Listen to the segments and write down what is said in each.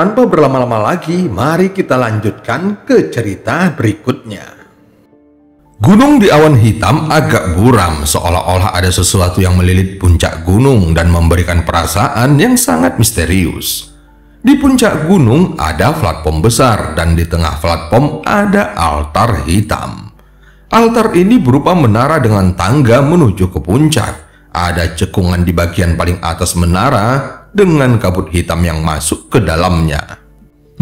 Tanpa berlama-lama lagi, mari kita lanjutkan ke cerita berikutnya. Gunung di awan hitam agak buram, seolah-olah ada sesuatu yang melilit puncak gunung dan memberikan perasaan yang sangat misterius. Di puncak gunung ada platform besar dan di tengah platform ada altar hitam. Altar ini berupa menara dengan tangga menuju ke puncak. Ada cekungan di bagian paling atas menara dengan kabut hitam yang masuk ke dalamnya.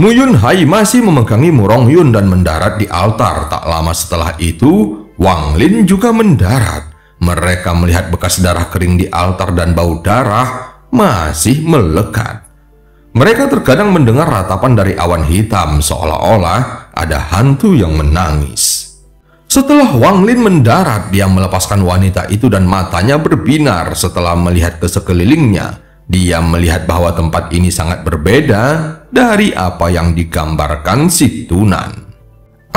Mu Yun Hai masih memegangi Mu Rong Yun dan mendarat di altar. Tak lama setelah itu, Wang Lin juga mendarat. Mereka melihat bekas darah kering di altar dan bau darah masih melekat. Mereka terkadang mendengar ratapan dari awan hitam, seolah-olah ada hantu yang menangis. Setelah Wang Lin mendarat, dia melepaskan wanita itu dan matanya berbinar. Setelah melihat ke sekelilingnya, dia melihat bahwa tempat ini sangat berbeda dari apa yang digambarkan si Tunan.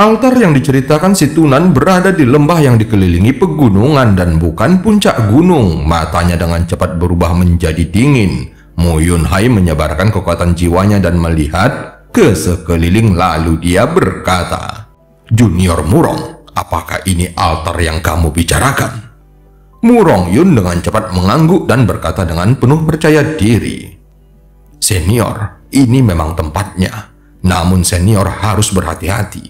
Altar yang diceritakan si Tunan berada di lembah yang dikelilingi pegunungan dan bukan puncak gunung. Matanya dengan cepat berubah menjadi dingin. Mu Yun Hai menyebarkan kekuatan jiwanya dan melihat ke sekeliling, lalu dia berkata, "Junior Murong, apakah ini altar yang kamu bicarakan?" Mu Rong Yun dengan cepat mengangguk dan berkata dengan penuh percaya diri, "Senior, ini memang tempatnya. Namun senior harus berhati-hati.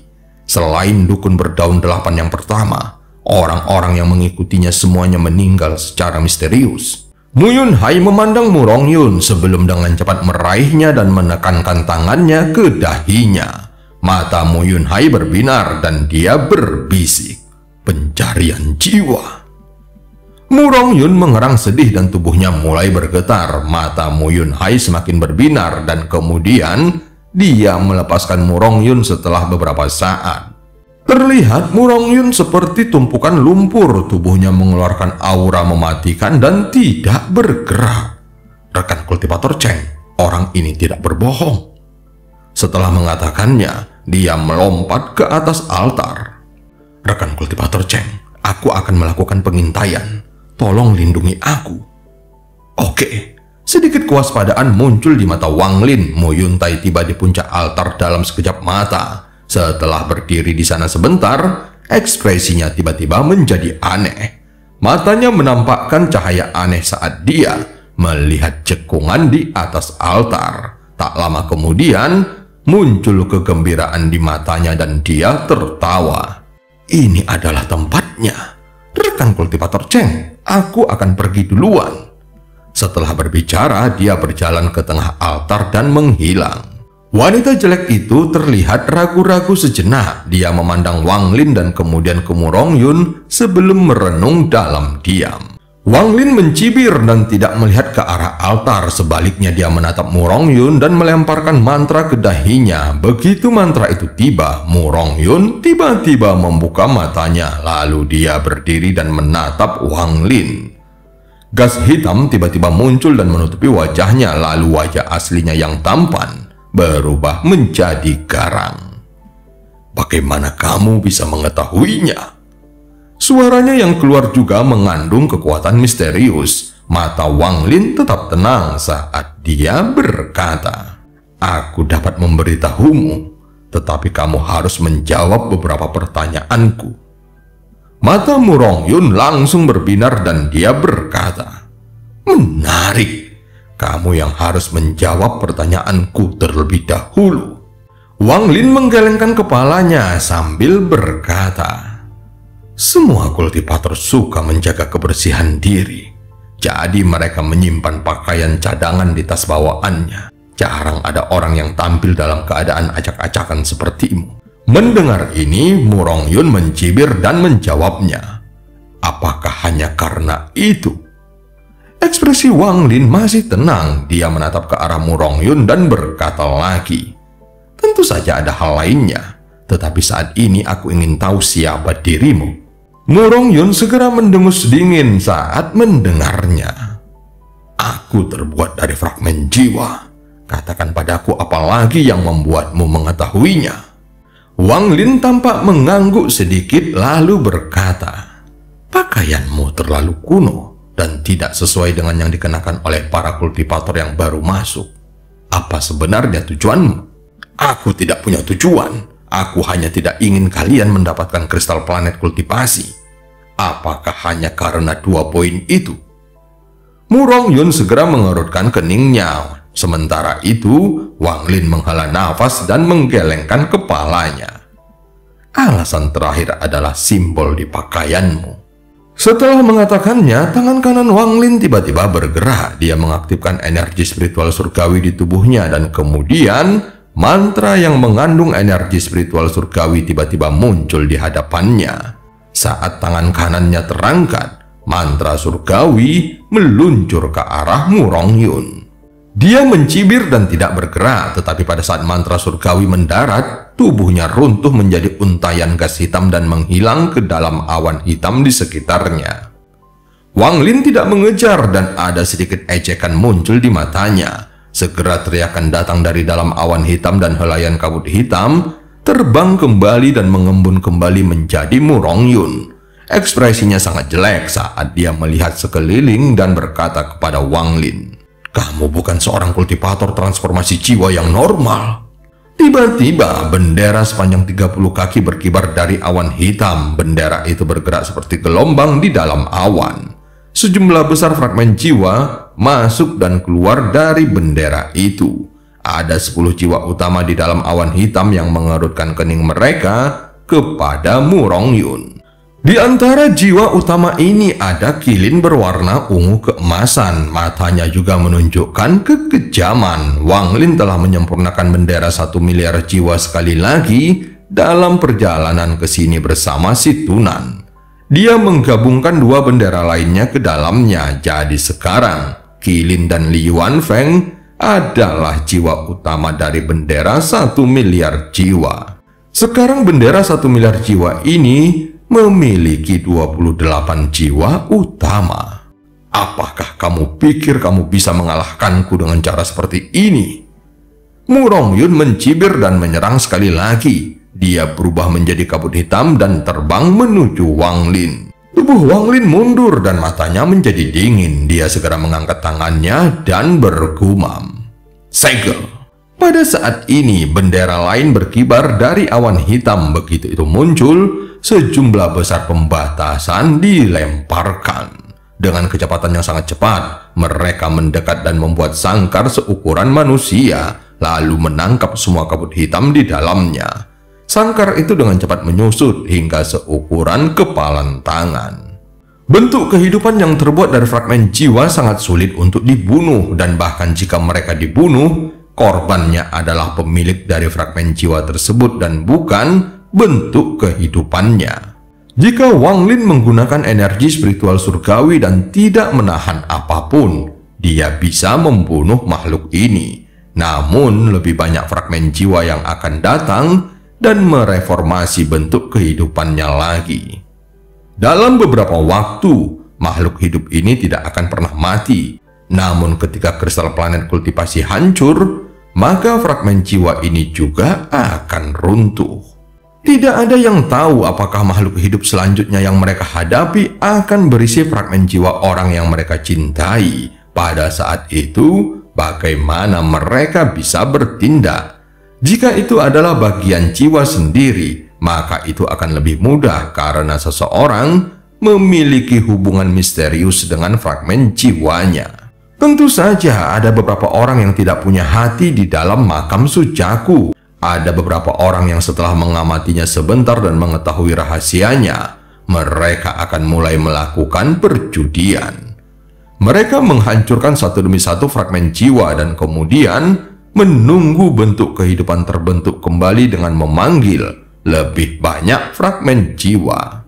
Selain dukun berdaun 8 yang pertama, orang-orang yang mengikutinya semuanya meninggal secara misterius." Mu Yun Hai memandang Mu Rong Yun sebelum dengan cepat meraihnya dan menekankan tangannya ke dahinya. Mata Mu Yun Hai berbinar dan dia berbisik, "Pencarian jiwa." Mu Rong Yun mengerang sedih dan tubuhnya mulai bergetar. Mata Mu Yun Hai semakin berbinar dan kemudian dia melepaskan Mu Rong Yun setelah beberapa saat. Terlihat Mu Rong Yun seperti tumpukan lumpur, tubuhnya mengeluarkan aura mematikan dan tidak bergerak. Rekan kultivator Cheng, orang ini tidak berbohong. Setelah mengatakannya, dia melompat ke atas altar. "Rekan kultivator Cheng, aku akan melakukan pengintaian. Tolong lindungi aku." Oke. Sedikit kewaspadaan muncul di mata Wang Lin. Mu Yun Tai tiba di puncak altar dalam sekejap mata. Setelah berdiri di sana sebentar, ekspresinya tiba-tiba menjadi aneh. Matanya menampakkan cahaya aneh saat dia melihat cekungan di atas altar. Tak lama kemudian, muncul kegembiraan di matanya dan dia tertawa. "Ini adalah tempatnya. Rekan kultivator Cheng, aku akan pergi duluan." Setelah berbicara, dia berjalan ke tengah altar dan menghilang. Wanita jelek itu terlihat ragu-ragu sejenak. Dia memandang Wang Lin dan kemudian ke Mu Rong Yun sebelum merenung dalam diam. Wang Lin mencibir dan tidak melihat ke arah altar. Sebaliknya dia menatap Mu Rong Yun dan melemparkan mantra ke dahinya. Begitu mantra itu tiba, Mu Rong Yun tiba-tiba membuka matanya. Lalu dia berdiri dan menatap Wang Lin. Gas hitam tiba-tiba muncul dan menutupi wajahnya. Lalu wajah aslinya yang tampan berubah menjadi garang. "Bagaimana kamu bisa mengetahuinya?" Suaranya yang keluar juga mengandung kekuatan misterius. Mata Wang Lin tetap tenang saat dia berkata, "Aku dapat memberitahumu, tetapi kamu harus menjawab beberapa pertanyaanku." Mata Mu Rong Yun langsung berbinar dan dia berkata, "Menarik. Kamu yang harus menjawab pertanyaanku terlebih dahulu." Wang Lin menggelengkan kepalanya sambil berkata, "Semua kultivator suka menjaga kebersihan diri. Jadi mereka menyimpan pakaian cadangan di tas bawaannya. Jarang ada orang yang tampil dalam keadaan acak-acakan sepertimu." Mendengar ini, Mu Rong Yun mencibir dan menjawabnya, "Apakah hanya karena itu?" Ekspresi Wang Lin masih tenang. Dia menatap ke arah Mu Rong Yun dan berkata lagi, "Tentu saja ada hal lainnya. Tetapi saat ini aku ingin tahu siapa dirimu." Mu Rong Yun segera mendengus dingin saat mendengarnya. "Aku terbuat dari fragmen jiwa. Katakan padaku apa lagi yang membuatmu mengetahuinya." Wang Lin tampak mengangguk sedikit lalu berkata, "Pakaianmu terlalu kuno dan tidak sesuai dengan yang dikenakan oleh para kultivator yang baru masuk. Apa sebenarnya tujuanmu? Aku tidak punya tujuan. Aku hanya tidak ingin kalian mendapatkan kristal planet kultivasi. Apakah hanya karena 2 poin itu? Mu Rongyun segera mengerutkan keningnya. Sementara itu, Wang Lin menghela nafas dan menggelengkan kepalanya. Alasan terakhir adalah simbol di pakaianmu. Setelah mengatakannya, tangan kanan Wang Lin tiba-tiba bergerak. Dia mengaktifkan energi spiritual surgawi di tubuhnya dan kemudian mantra yang mengandung energi spiritual surgawi tiba-tiba muncul di hadapannya. Saat tangan kanannya terangkat, mantra surgawi meluncur ke arah Mu Rongyun. Dia mencibir dan tidak bergerak, tetapi pada saat mantra surgawi mendarat, tubuhnya runtuh menjadi untayan gas hitam dan menghilang ke dalam awan hitam di sekitarnya. Wang Lin tidak mengejar dan ada sedikit ejekan muncul di matanya. Segera teriakan datang dari dalam awan hitam dan helaian kabut hitam terbang kembali dan mengembun kembali menjadi Mu Rongyun. Ekspresinya sangat jelek saat dia melihat sekeliling dan berkata kepada Wang Lin, "Kamu bukan seorang kultivator transformasi jiwa yang normal." Tiba-tiba bendera sepanjang 30 kaki berkibar dari awan hitam. Bendera itu bergerak seperti gelombang di dalam awan. Sejumlah besar fragmen jiwa masuk dan keluar dari bendera itu. Ada 10 jiwa utama di dalam awan hitam yang mengerutkan kening mereka kepada Mu Rongyun. Di antara jiwa utama ini ada kilin berwarna ungu keemasan. Matanya juga menunjukkan kekejaman. Wang Lin telah menyempurnakan bendera 1 miliar jiwa sekali lagi dalam perjalanan ke sini bersama si Tunan. Dia menggabungkan 2 bendera lainnya ke dalamnya. Jadi sekarang Kilin dan Li Yuanfeng adalah jiwa utama dari bendera 1 miliar jiwa. Sekarang bendera 1 miliar jiwa ini memiliki 28 jiwa utama. Apakah kamu pikir kamu bisa mengalahkanku dengan cara seperti ini? Mu Rongyun mencibir dan menyerang sekali lagi. Dia berubah menjadi kabut hitam dan terbang menuju Wang Lin. Tubuh Wang Lin mundur dan matanya menjadi dingin. Dia segera mengangkat tangannya dan bergumam, "Segel." Pada saat ini bendera lain berkibar dari awan hitam. Begitu itu muncul, sejumlah besar pembatasan dilemparkan. Dengan kecepatan yang sangat cepat, mereka mendekat dan membuat sangkar seukuran manusia, lalu menangkap semua kabut hitam di dalamnya. Sangkar itu dengan cepat menyusut hingga seukuran kepalan tangan. Bentuk kehidupan yang terbuat dari fragmen jiwa sangat sulit untuk dibunuh, dan bahkan jika mereka dibunuh, korbannya adalah pemilik dari fragmen jiwa tersebut dan bukan bentuk kehidupannya. Jika Wang Lin menggunakan energi spiritual surgawi dan tidak menahan apapun, dia bisa membunuh makhluk ini. Namun lebih banyak fragmen jiwa yang akan datang dan mereformasi bentuk kehidupannya lagi. Dalam beberapa waktu, makhluk hidup ini tidak akan pernah mati. Namun ketika kristal planet kultivasi hancur, maka fragmen jiwa ini juga akan runtuh. Tidak ada yang tahu apakah makhluk hidup selanjutnya yang mereka hadapi akan berisi fragmen jiwa orang yang mereka cintai. Pada saat itu, bagaimana mereka bisa bertindak? Jika itu adalah bagian jiwa sendiri, maka itu akan lebih mudah karena seseorang memiliki hubungan misterius dengan fragmen jiwanya. Tentu saja ada beberapa orang yang tidak punya hati di dalam makam Sujaku. Ada beberapa orang yang setelah mengamatinya sebentar dan mengetahui rahasianya, mereka akan mulai melakukan perjudian. Mereka menghancurkan satu demi satu fragmen jiwa dan kemudian menunggu bentuk kehidupan terbentuk kembali dengan memanggil lebih banyak fragmen jiwa.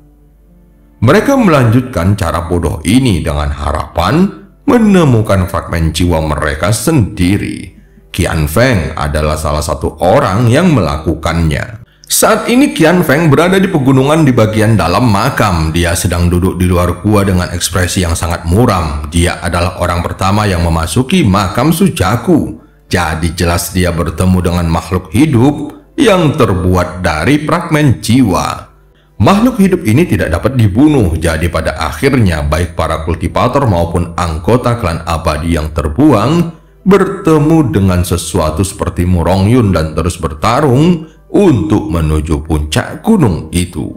Mereka melanjutkan cara bodoh ini dengan harapan menemukan fragmen jiwa mereka sendiri. Qian Feng adalah salah satu orang yang melakukannya. Saat ini Qian Feng berada di pegunungan di bagian dalam makam. Dia sedang duduk di luar gua dengan ekspresi yang sangat muram. Dia adalah orang pertama yang memasuki makam Sujaku. Jadi jelas dia bertemu dengan makhluk hidup yang terbuat dari fragmen jiwa. Makhluk hidup ini tidak dapat dibunuh. Jadi pada akhirnya baik para kultivator maupun anggota klan abadi yang terbuang, bertemu dengan sesuatu seperti Murongyun dan terus bertarung untuk menuju puncak gunung itu.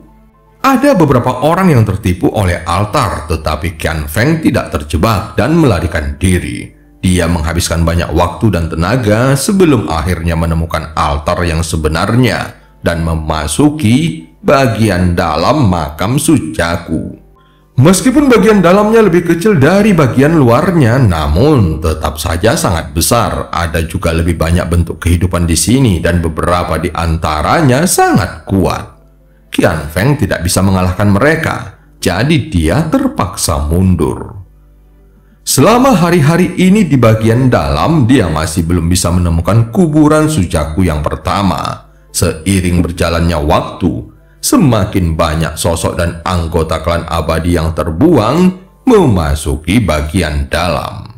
Ada beberapa orang yang tertipu oleh altar, tetapi Qian Feng tidak terjebak dan melarikan diri. Dia menghabiskan banyak waktu dan tenaga sebelum akhirnya menemukan altar yang sebenarnya dan memasuki bagian dalam makam Sujaku. Meskipun bagian dalamnya lebih kecil dari bagian luarnya, namun tetap saja sangat besar. Ada juga lebih banyak bentuk kehidupan di sini dan beberapa di antaranya sangat kuat. Qian Feng tidak bisa mengalahkan mereka, jadi dia terpaksa mundur. Selama hari-hari ini di bagian dalam, dia masih belum bisa menemukan kuburan Sujaku yang pertama. Seiring berjalannya waktu, semakin banyak sosok dan anggota klan abadi yang terbuang memasuki bagian dalam.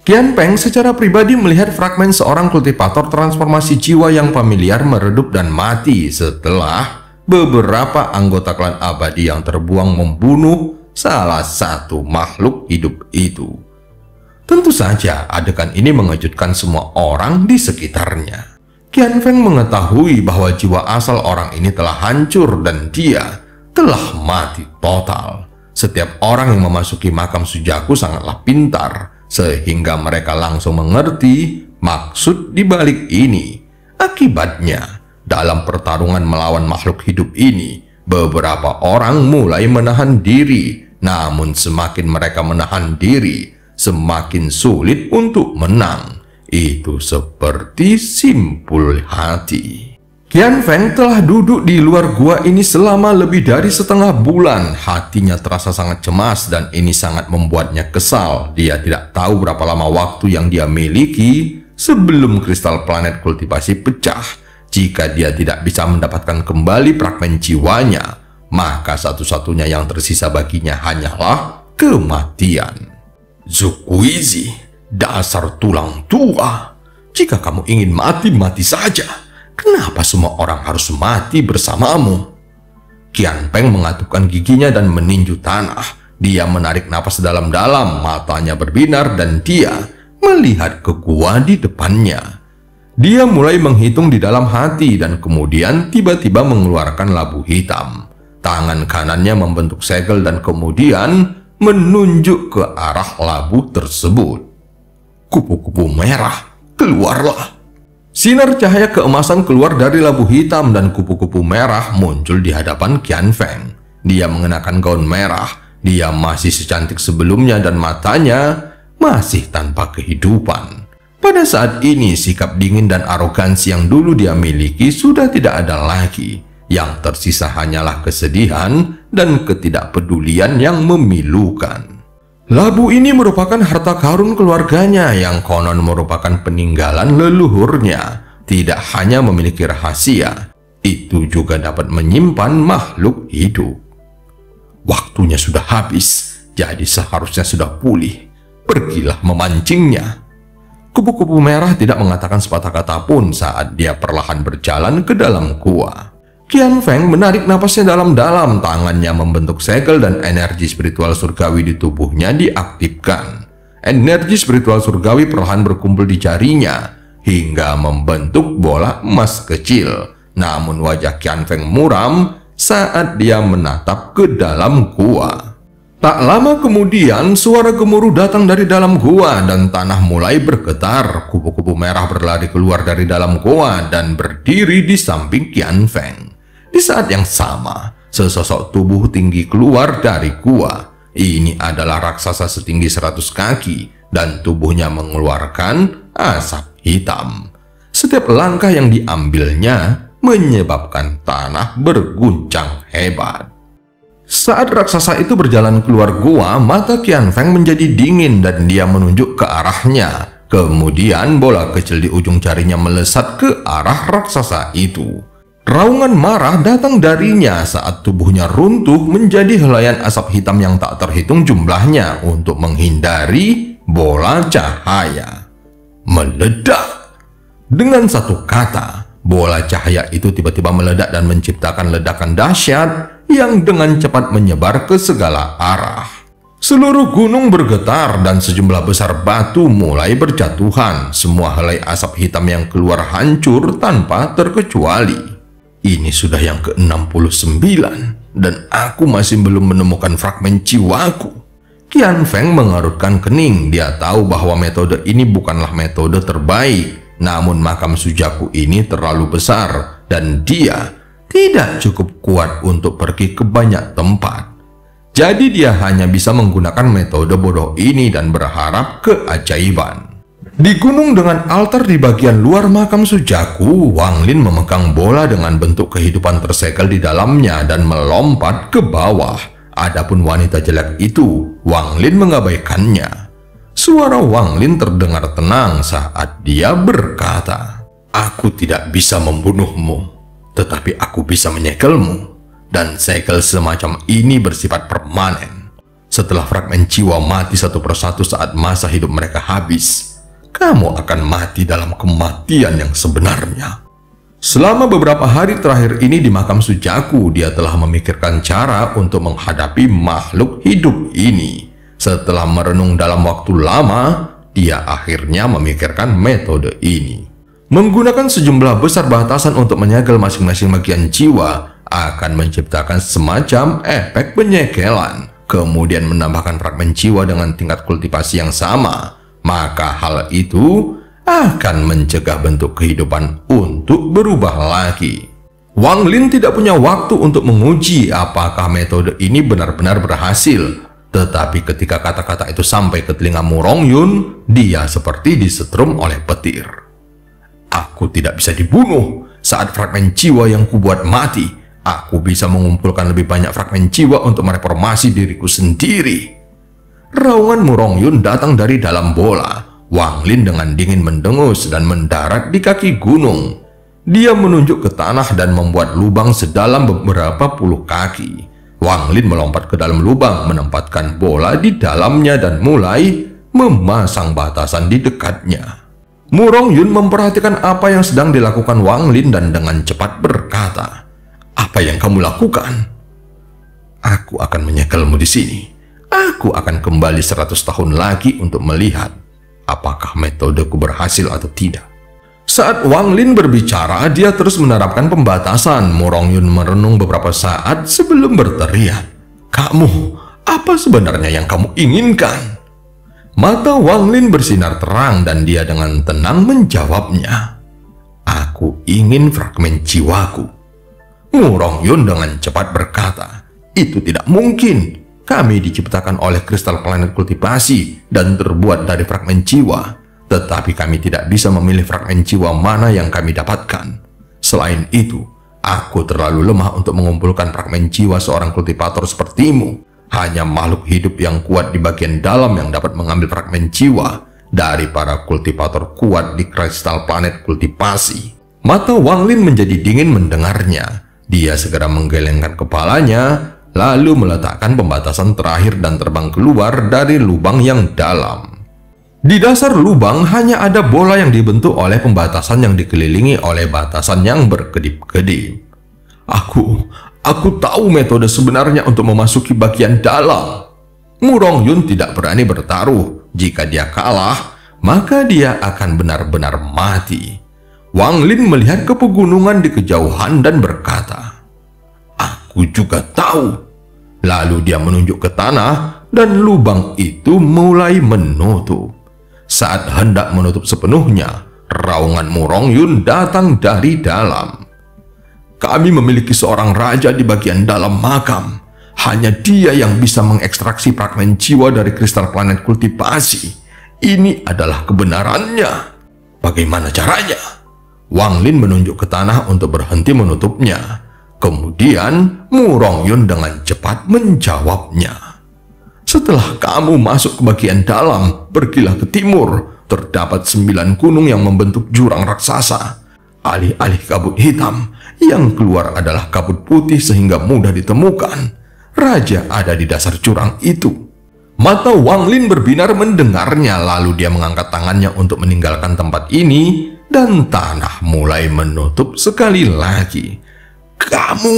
Qian Feng secara pribadi melihat fragmen seorang kultivator transformasi jiwa yang familiar meredup dan mati setelah beberapa anggota klan abadi yang terbuang membunuh salah satu makhluk hidup itu. Tentu saja adegan ini mengejutkan semua orang di sekitarnya. Qian Feng mengetahui bahwa jiwa asal orang ini telah hancur dan dia telah mati total. Setiap orang yang memasuki makam Sujaku sangatlah pintar, sehingga mereka langsung mengerti maksud di balik ini. Akibatnya, dalam pertarungan melawan makhluk hidup ini, beberapa orang mulai menahan diri. Namun semakin mereka menahan diri, semakin sulit untuk menang. Itu seperti simpul hati. Qian Feng telah duduk di luar gua ini selama lebih dari setengah bulan. Hatinya terasa sangat cemas dan ini sangat membuatnya kesal. Dia tidak tahu berapa lama waktu yang dia miliki sebelum kristal planet kultivasi pecah. Jika dia tidak bisa mendapatkan kembali fragmen jiwanya, maka satu-satunya yang tersisa baginya hanyalah kematian. Zukuizi, dasar tulang tua. Jika kamu ingin mati, mati saja. Kenapa semua orang harus mati bersamamu? Qian Feng mengatupkan giginya dan meninju tanah. Dia menarik napas dalam-dalam, matanya berbinar dan dia melihat ke gua di depannya. Dia mulai menghitung di dalam hati dan kemudian tiba-tiba mengeluarkan labu hitam. Tangan kanannya membentuk segel dan kemudian menunjuk ke arah labu tersebut. Kupu-kupu merah, keluarlah. Sinar cahaya keemasan keluar dari labu hitam dan kupu-kupu merah muncul di hadapan Qian Feng. Dia mengenakan gaun merah. Dia masih secantik sebelumnya dan matanya masih tanpa kehidupan. Pada saat ini, sikap dingin dan arogansi yang dulu dia miliki sudah tidak ada lagi. Yang tersisa hanyalah kesedihan dan ketidakpedulian yang memilukan. Labu ini merupakan harta karun keluarganya yang konon merupakan peninggalan leluhurnya. Tidak hanya memiliki rahasia, itu juga dapat menyimpan makhluk hidup. Waktunya sudah habis, jadi seharusnya sudah pulih. Pergilah memancingnya. Kupu-kupu merah tidak mengatakan sepatah kata pun saat dia perlahan berjalan ke dalam gua. Qian Feng menarik napasnya dalam-dalam, tangannya membentuk segel dan energi spiritual surgawi di tubuhnya diaktifkan. Energi spiritual surgawi perlahan berkumpul di jarinya hingga membentuk bola emas kecil. Namun wajah Qian Feng muram saat dia menatap ke dalam gua. Tak lama kemudian, suara gemuruh datang dari dalam gua dan tanah mulai bergetar. Kupu-kupu merah berlari keluar dari dalam gua dan berdiri di samping Qian Feng. Di saat yang sama, sesosok tubuh tinggi keluar dari gua. Ini adalah raksasa setinggi 100 kaki dan tubuhnya mengeluarkan asap hitam. Setiap langkah yang diambilnya menyebabkan tanah berguncang hebat. Saat raksasa itu berjalan keluar gua, mata Qian Feng menjadi dingin dan dia menunjuk ke arahnya. Kemudian bola kecil di ujung jarinya melesat ke arah raksasa itu. Raungan marah datang darinya saat tubuhnya runtuh menjadi helaian asap hitam yang tak terhitung jumlahnya untuk menghindari bola cahaya. Meledak! Dengan satu kata, bola cahaya itu tiba-tiba meledak dan menciptakan ledakan dahsyat yang dengan cepat menyebar ke segala arah. Seluruh gunung bergetar dan sejumlah besar batu mulai berjatuhan. Semua helai asap hitam yang keluar hancur tanpa terkecuali. Ini sudah yang ke-69 dan aku masih belum menemukan fragmen jiwaku. Qian Feng mengerutkan kening. Dia tahu bahwa metode ini bukanlah metode terbaik. Namun makam Sujaku ini terlalu besar dan dia tidak cukup kuat untuk pergi ke banyak tempat. Jadi dia hanya bisa menggunakan metode bodoh ini dan berharap keajaiban. Di gunung dengan altar di bagian luar makam Sujaku, Wang Lin memegang bola dengan bentuk kehidupan tersegel di dalamnya dan melompat ke bawah. Adapun wanita jelek itu, Wang Lin mengabaikannya. Suara Wang Lin terdengar tenang saat dia berkata, "Aku tidak bisa membunuhmu, tetapi aku bisa menyegelmu. Dan segel semacam ini bersifat permanen. Setelah fragmen jiwa mati satu persatu saat masa hidup mereka habis, kamu akan mati dalam kematian yang sebenarnya." Selama beberapa hari terakhir ini di makam Sujaku, dia telah memikirkan cara untuk menghadapi makhluk hidup ini. Setelah merenung dalam waktu lama, dia akhirnya memikirkan metode ini. Menggunakan sejumlah besar batasan untuk menyegel masing-masing bagian jiwa akan menciptakan semacam efek penyegelan, kemudian menambahkan fragmen jiwa dengan tingkat kultivasi yang sama, maka hal itu akan mencegah bentuk kehidupan untuk berubah lagi. Wang Lin tidak punya waktu untuk menguji apakah metode ini benar-benar berhasil, tetapi ketika kata-kata itu sampai ke telinga Mu Rongyun, dia seperti disetrum oleh petir. "Aku tidak bisa dibunuh. Saat fragmen jiwa yang kubuat mati, aku bisa mengumpulkan lebih banyak fragmen jiwa untuk mereformasi diriku sendiri." Raungan Mu Rongyun datang dari dalam bola. Wang Lin dengan dingin mendengus dan mendarat di kaki gunung. Dia menunjuk ke tanah dan membuat lubang sedalam beberapa puluh kaki. Wang Lin melompat ke dalam lubang, menempatkan bola di dalamnya dan mulai memasang batasan di dekatnya. Mu Rongyun memperhatikan apa yang sedang dilakukan Wang Lin dan dengan cepat berkata, "Apa yang kamu lakukan?" "Aku akan menyegelmu di sini. Aku akan kembali 100 tahun lagi untuk melihat apakah metodeku berhasil atau tidak." Saat Wang Lin berbicara, dia terus menerapkan pembatasan. Mu Rongyun merenung beberapa saat sebelum berteriak, "Kamu, apa sebenarnya yang kamu inginkan?" Mata Wang Lin bersinar terang dan dia dengan tenang menjawabnya, "Aku ingin fragmen jiwaku." Mu Rongyun dengan cepat berkata, "Itu tidak mungkin. Kami diciptakan oleh kristal planet kultivasi dan terbuat dari fragmen jiwa. Tetapi kami tidak bisa memilih fragmen jiwa mana yang kami dapatkan. Selain itu, aku terlalu lemah untuk mengumpulkan fragmen jiwa seorang kultivator sepertimu. Hanya makhluk hidup yang kuat di bagian dalam yang dapat mengambil fragmen jiwa dari para kultivator kuat di kristal planet kultivasi." Mata Wang Lin menjadi dingin mendengarnya. Dia segera menggelengkan kepalanya, lalu meletakkan pembatasan terakhir dan terbang keluar dari lubang yang dalam. Di dasar lubang hanya ada bola yang dibentuk oleh pembatasan yang dikelilingi oleh batasan yang berkedip-kedip. Aku tahu metode sebenarnya untuk memasuki bagian dalam." Mu Rongyun tidak berani bertaruh. Jika dia kalah, maka dia akan benar-benar mati. Wang Lin melihat ke pegunungan di kejauhan dan berkata, "Aku juga tahu." Lalu dia menunjuk ke tanah dan lubang itu mulai menutup. Saat hendak menutup sepenuhnya, raungan Mu Rongyun datang dari dalam. "Kami memiliki seorang raja di bagian dalam makam. Hanya dia yang bisa mengekstraksi fragmen jiwa dari kristal planet kultivasi. Ini adalah kebenarannya. Bagaimana caranya?" Wang Lin menunjuk ke tanah untuk berhenti menutupnya. Kemudian Mu Rongyun dengan cepat menjawabnya, "Setelah kamu masuk ke bagian dalam, pergilah ke timur. Terdapat 9 gunung yang membentuk jurang raksasa. Alih-alih kabut hitam, yang keluar adalah kabut putih sehingga mudah ditemukan. Raja ada di dasar jurang itu." Mata Wang Lin berbinar mendengarnya, lalu dia mengangkat tangannya untuk meninggalkan tempat ini, dan tanah mulai menutup sekali lagi. "Kamu!"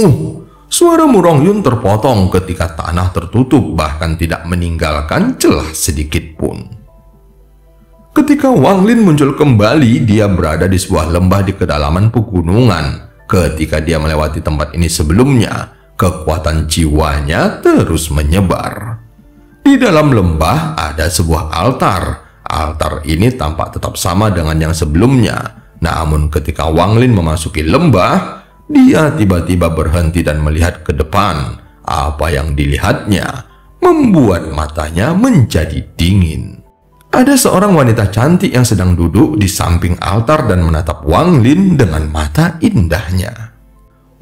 Suara Murong Yun terpotong ketika tanah tertutup, bahkan tidak meninggalkan celah sedikit pun. Ketika Wang Lin muncul kembali, dia berada di sebuah lembah di kedalaman pegunungan. Ketika dia melewati tempat ini sebelumnya, kekuatan jiwanya terus menyebar. Di dalam lembah ada sebuah altar. Altar ini tampak tetap sama dengan yang sebelumnya. Namun ketika Wang Lin memasuki lembah, dia tiba-tiba berhenti dan melihat ke depan. Apa yang dilihatnya membuat matanya menjadi dingin. Ada seorang wanita cantik yang sedang duduk di samping altar dan menatap Wang Lin dengan mata indahnya.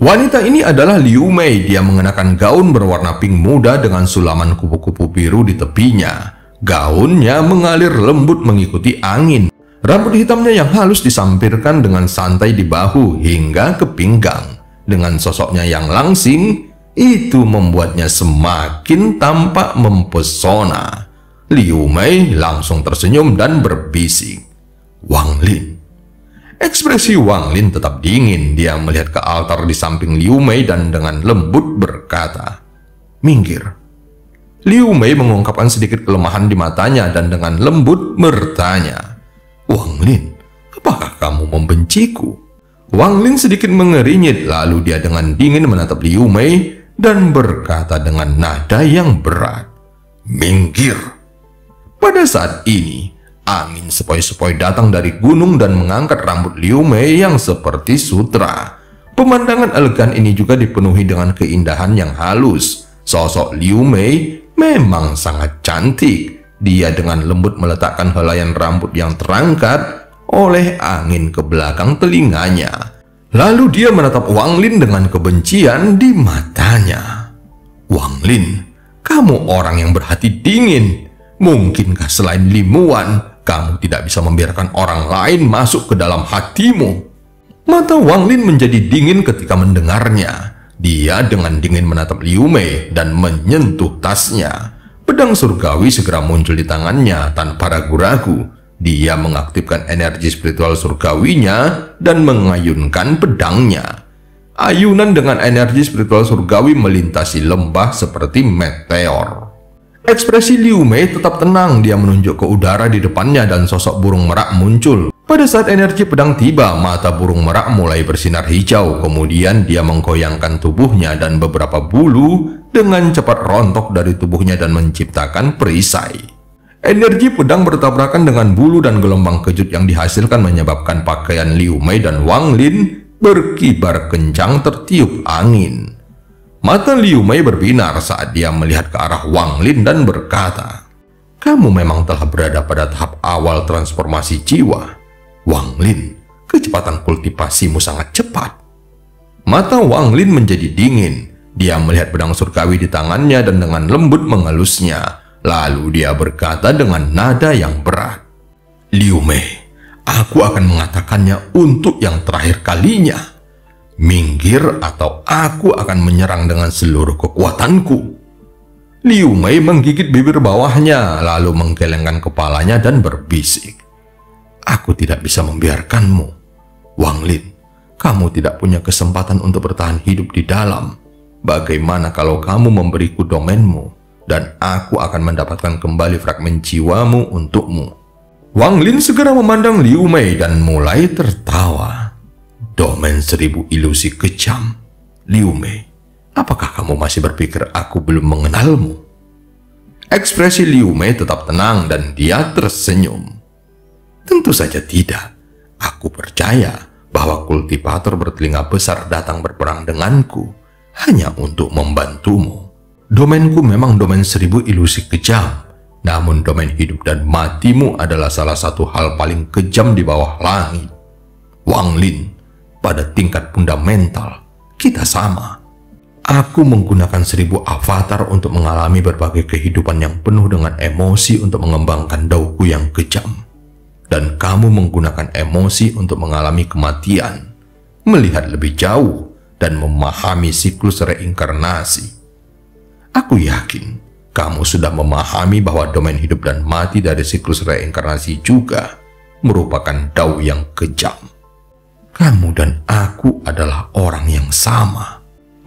Wanita ini adalah Liu Mei. Dia mengenakan gaun berwarna pink muda dengan sulaman kupu-kupu biru di tepinya. Gaunnya mengalir lembut mengikuti angin. Rambut hitamnya yang halus disampirkan dengan santai di bahu hingga ke pinggang. Dengan sosoknya yang langsing, itu membuatnya semakin tampak mempesona. Liu Mei langsung tersenyum dan berbisik, "Wang Lin." Ekspresi Wang Lin tetap dingin. Dia melihat ke altar di samping Liu Mei dan dengan lembut berkata, "Minggir." Liu Mei mengungkapkan sedikit kelemahan di matanya dan dengan lembut bertanya, "Wang Lin, apakah kamu membenciku?" Wang Lin sedikit mengerinyit, lalu dia dengan dingin menatap Liu Mei dan berkata dengan nada yang berat, "Minggir." Pada saat ini, angin sepoi-sepoi datang dari gunung dan mengangkat rambut Liu Mei yang seperti sutra. Pemandangan elegan ini juga dipenuhi dengan keindahan yang halus. Sosok Liu Mei memang sangat cantik. Dia dengan lembut meletakkan helaian rambut yang terangkat oleh angin ke belakang telinganya. Lalu dia menatap Wang Lin dengan kebencian di matanya. "Wang Lin, kamu orang yang berhati dingin. Mungkinkah selain limuan, kamu tidak bisa membiarkan orang lain masuk ke dalam hatimu?" Mata Wang Lin menjadi dingin ketika mendengarnya. Dia dengan dingin menatap Liu Mei dan menyentuh tasnya. Pedang surgawi segera muncul di tangannya tanpa ragu-ragu. Dia mengaktifkan energi spiritual surgawinya dan mengayunkan pedangnya. Ayunan dengan energi spiritual surgawi melintasi lembah seperti meteor. Ekspresi Liu Mei tetap tenang. Dia menunjuk ke udara di depannya dan sosok burung merak muncul. Pada saat energi pedang tiba, mata burung merak mulai bersinar hijau. Kemudian dia menggoyangkan tubuhnya dan beberapa bulu dengan cepat rontok dari tubuhnya dan menciptakan perisai. Energi pedang bertabrakan dengan bulu dan gelombang kejut yang dihasilkan menyebabkan pakaian Liu Mei dan Wang Lin berkibar kencang tertiup angin. Mata Liu Mei berbinar saat dia melihat ke arah Wang Lin dan berkata, "Kamu memang telah berada pada tahap awal transformasi jiwa. Wang Lin, kecepatan kultivasimu sangat cepat." Mata Wang Lin menjadi dingin. Dia melihat pedang surgawi di tangannya dan dengan lembut mengelusnya. Lalu dia berkata dengan nada yang berat, "Liu Mei, aku akan mengatakannya untuk yang terakhir kalinya. Minggir atau aku akan menyerang dengan seluruh kekuatanku." Liu Mei menggigit bibir bawahnya, lalu menggelengkan kepalanya dan berbisik, "Aku tidak bisa membiarkanmu. Wang Lin, kamu tidak punya kesempatan untuk bertahan hidup di dalam. Bagaimana kalau kamu memberiku domainmu, dan aku akan mendapatkan kembali fragmen jiwamu untukmu?" Wang Lin segera memandang Liu Mei dan mulai tertawa. "Domain 1000 ilusi kejam. Liu Mei, apakah kamu masih berpikir aku belum mengenalmu?" Ekspresi Liu Mei tetap tenang dan dia tersenyum. "Tentu saja tidak. Aku percaya bahwa kultivator bertelinga besar datang berperang denganku hanya untuk membantumu. Domainku memang domain 1000 ilusi kejam, namun domain hidup dan matimu adalah salah satu hal paling kejam di bawah langit. Wang Lin, pada tingkat fundamental, kita sama. Aku menggunakan 1000 avatar untuk mengalami berbagai kehidupan yang penuh dengan emosi untuk mengembangkan dauku yang kejam. Dan kamu menggunakan emosi untuk mengalami kematian, melihat lebih jauh, dan memahami siklus reinkarnasi. Aku yakin kamu sudah memahami bahwa domain hidup dan mati dari siklus reinkarnasi juga merupakan dao yang kejam. Kamu dan aku adalah orang yang sama."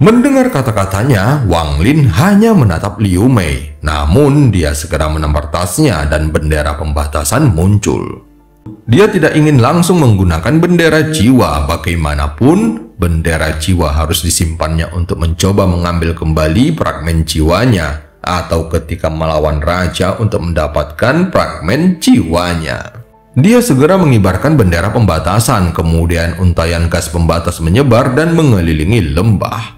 Mendengar kata-katanya, Wang Lin hanya menatap Liu Mei. Namun dia segera menampar tasnya dan bendera pembatasan muncul. Dia tidak ingin langsung menggunakan bendera jiwa. Bagaimanapun, bendera jiwa harus disimpannya untuk mencoba mengambil kembali fragmen jiwanya, atau ketika melawan raja untuk mendapatkan fragmen jiwanya. Dia segera mengibarkan bendera pembatasan, kemudian untaian gas pembatas menyebar dan mengelilingi lembah.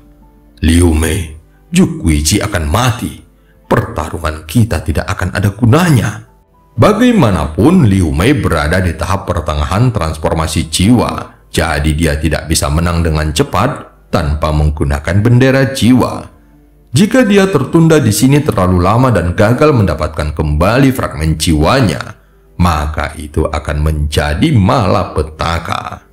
Liu Mei, Zhu Guiji akan mati. Pertarungan kita tidak akan ada gunanya. Bagaimanapun, Liu Mei berada di tahap pertengahan transformasi jiwa, jadi dia tidak bisa menang dengan cepat tanpa menggunakan bendera jiwa. Jika dia tertunda di sini terlalu lama dan gagal mendapatkan kembali fragmen jiwanya, maka itu akan menjadi malapetaka.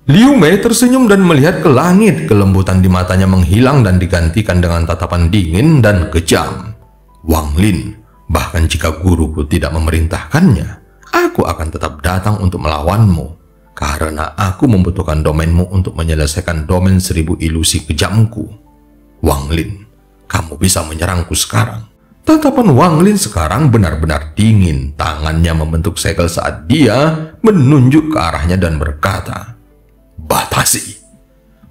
Liu Mei tersenyum dan melihat ke langit. Kelembutan di matanya menghilang dan digantikan dengan tatapan dingin dan kejam. Wang Lin, bahkan jika guruku tidak memerintahkannya, aku akan tetap datang untuk melawanmu. Karena aku membutuhkan domainmu untuk menyelesaikan domain 1000 ilusi kejamku. Wang Lin, kamu bisa menyerangku sekarang. Tatapan Wang Lin sekarang benar-benar dingin. Tangannya membentuk segel saat dia menunjuk ke arahnya dan berkata, "Batasi."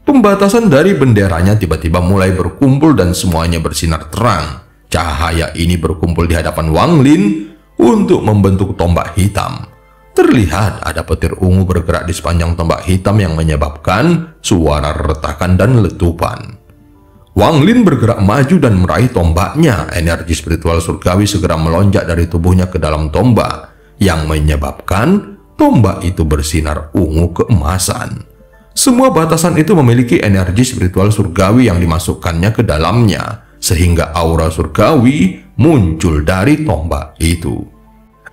Pembatasan dari benderanya tiba-tiba mulai berkumpul dan semuanya bersinar terang. Cahaya ini berkumpul di hadapan Wang Lin untuk membentuk tombak hitam. Terlihat ada petir ungu bergerak di sepanjang tombak hitam yang menyebabkan suara retakan dan letupan. Wang Lin bergerak maju dan meraih tombaknya. Energi spiritual surgawi segera melonjak dari tubuhnya ke dalam tombak, yang menyebabkan tombak itu bersinar ungu keemasan. Semua batasan itu memiliki energi spiritual surgawi yang dimasukkannya ke dalamnya, sehingga aura surgawi muncul dari tombak itu.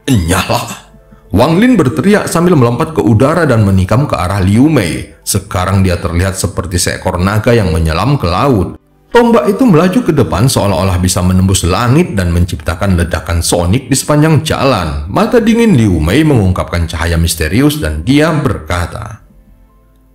"Nyala!" Wang Lin berteriak sambil melompat ke udara dan menikam ke arah Liu Mei. Sekarang dia terlihat seperti seekor naga yang menyelam ke laut. Tombak itu melaju ke depan seolah-olah bisa menembus langit dan menciptakan ledakan sonik di sepanjang jalan. Mata dingin Liu Mei mengungkapkan cahaya misterius dan dia berkata,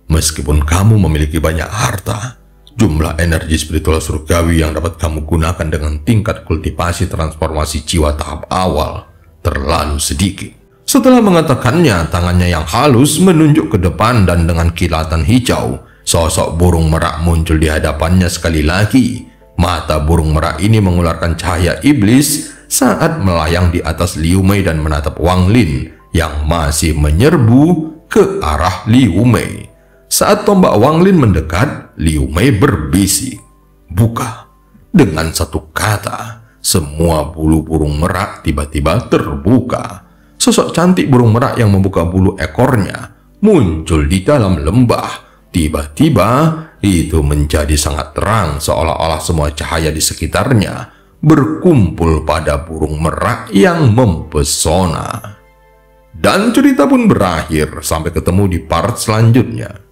"Meskipun kamu memiliki banyak harta, jumlah energi spiritual surgawi yang dapat kamu gunakan dengan tingkat kultivasi transformasi jiwa tahap awal terlalu sedikit." Setelah mengatakannya, tangannya yang halus menunjuk ke depan dan dengan kilatan hijau, sosok burung merak muncul di hadapannya sekali lagi. Mata burung merak ini mengeluarkan cahaya iblis saat melayang di atas Liu Mei dan menatap Wang Lin yang masih menyerbu ke arah Liu Mei. Saat tombak Wang Lin mendekat, Liu Mei berbisik, "Buka." Dengan satu kata, semua bulu burung merak tiba-tiba terbuka. Sosok cantik burung merak yang membuka bulu ekornya muncul di dalam lembah. Tiba-tiba itu menjadi sangat terang, seolah-olah semua cahaya di sekitarnya berkumpul pada burung merak yang mempesona. Dan cerita pun berakhir. Sampai ketemu di part selanjutnya.